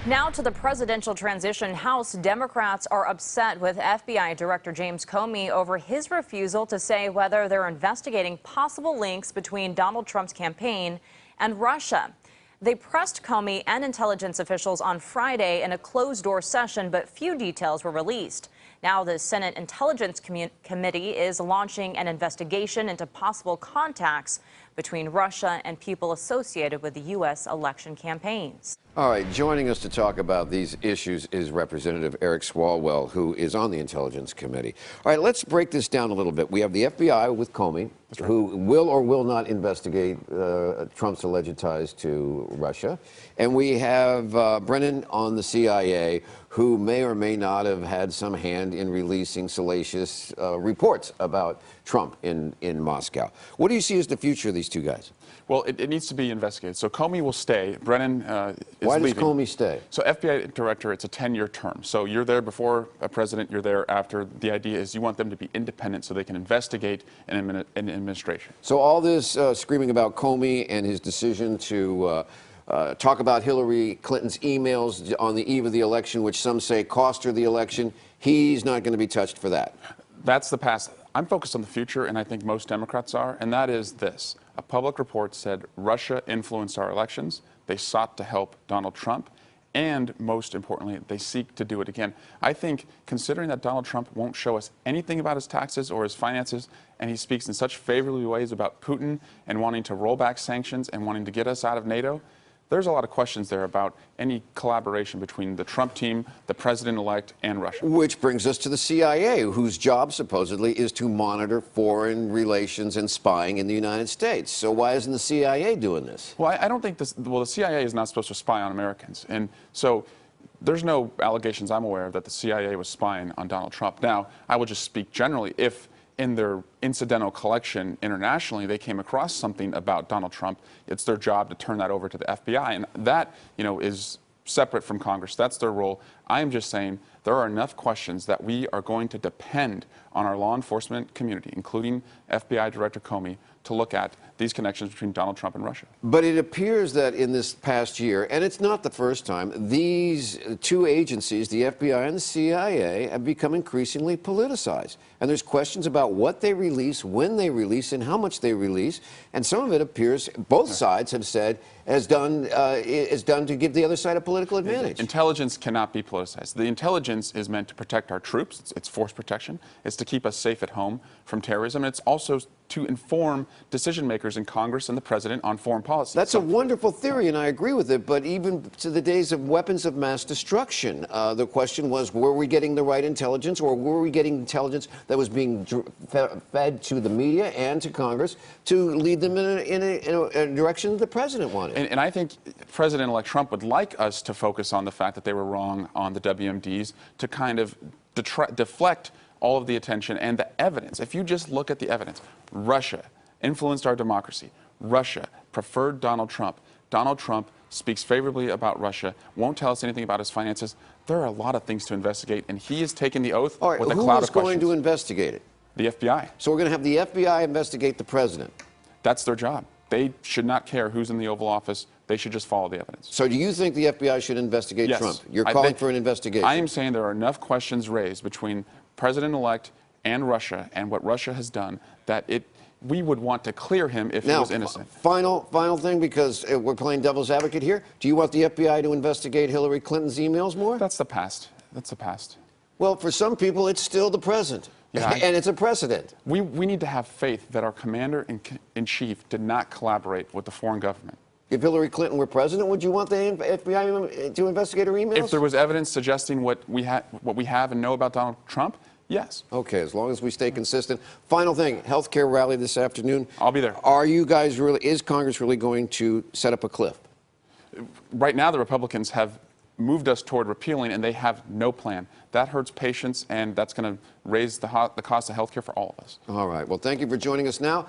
Now to the presidential transition. House Democrats are upset with FBI Director James Comey over his refusal to say whether they're investigating possible links between Donald Trump's campaign and Russia. They pressed Comey and intelligence officials on Friday in a closed-door session, but few details were released. Now the Senate Intelligence Committee is launching an investigation into possible contacts between Russia and people associated with the U.S. election campaigns. All right, joining us to talk about these issues is Representative Eric Swalwell, who is on the Intelligence Committee. All right, let's break this down a little bit. We have the FBI with Comey, who will or will not investigate Trump's alleged ties to Russia. And we have Brennan on the CIA, who may or may not have had some hand in releasing salacious reports about Trump in Moscow. What do you see as the future of these two guys? Well, it needs to be investigated. So Comey will stay. Brennan is Why does leaving. Comey stay? So FBI director, it's a 10-year term. So you're there before a president, you're there after. The idea is you want them to be independent so they can investigate an administration. So all this screaming about Comey and his decision to talk about Hillary Clinton's emails on the eve of the election, which some say cost her the election, he's not going to be touched for that. That's the past. I'm focused on the future, and I think most Democrats are, and that is this. A public report said Russia influenced our elections. They sought to help Donald Trump, and most importantly, they seek to do it again. I think, considering that Donald Trump won't show us anything about his taxes or his finances, and he speaks in such favorable ways about Putin and wanting to roll back sanctions and wanting to get us out of NATO, there's a lot of questions there about any collaboration between the Trump team, the president-elect, and Russia. Which brings us to the CIA, whose job supposedly is to monitor foreign relations and spying in the United States. So why isn't the CIA doing this? Well, I don't think this, well, the CIA is not supposed to spy on Americans. And so there's no allegations I'm aware of that the CIA was spying on Donald Trump. Now, I will just speak generally. If in their incidental collection internationally, they came across something about Donald Trump, it's their job to turn that over to the FBI. And that, is separate from Congress. That's their role. I am just saying there are enough questions that we are going to depend on our law enforcement community, including FBI Director Comey, to look at these connections between Donald Trump and Russia. But it appears that in this past year, and it's not the first time, these two agencies, the FBI and the CIA, have become increasingly politicized. And there's questions about what they release, when they release, and how much they release. And some of it appears, both sides have said, is done to give the other side a political advantage. Intelligence cannot be politicized. The intelligence is meant to protect our troops. It's force protection. It's to keep us safe at home from terrorism. And it's also to inform decision makers in Congress and the president on foreign policy. That's a wonderful theory, and I agree with it. But even to the days of weapons of mass destruction, the question was, were we getting the right intelligence, or were we getting intelligence that was being fed to the media and to Congress to lead them in a direction that the president wanted? And I think President-elect Trump would like us to focus on the fact that they were wrong on the WMDs to kind of deflect all of the attention and the evidence. If you just look at the evidence, Russia influenced our democracy. Russia preferred Donald Trump. Donald Trump speaks favorably about Russia, won't tell us anything about his finances. There are a lot of things to investigate, and he has taken the oath with a cloud of questions. Who is going to investigate it? The FBI. So we're going to have the FBI investigate the president. That's their job. They should not care who's in the Oval Office. They should just follow the evidence. So do you think the FBI should investigate Yes. Trump? You're calling for an investigation. I am saying there are enough questions raised between President-elect and Russia and what Russia has done that we would want to clear him if he was innocent. Final thing, because we're playing devil's advocate here. Do you want the FBI to investigate Hillary Clinton's emails more? That's the past. That's the past. Well, for some people, it's still the present. Yeah, and it's a precedent. We need to have faith that our commander-in-chief did not collaborate with the foreign government. If Hillary Clinton were president, would you want the FBI to investigate her emails? If there was evidence suggesting what we have and know about Donald Trump, yes. Okay, as long as we stay consistent. Final thing, healthcare rally this afternoon. I'll be there. Are you guys is Congress really going to set up a cliff? Right now, the Republicans have moved us toward repealing, and they have no plan. That hurts patients, and that's going to raise the cost of health care for all of us. All right. Well, thank you for joining us now.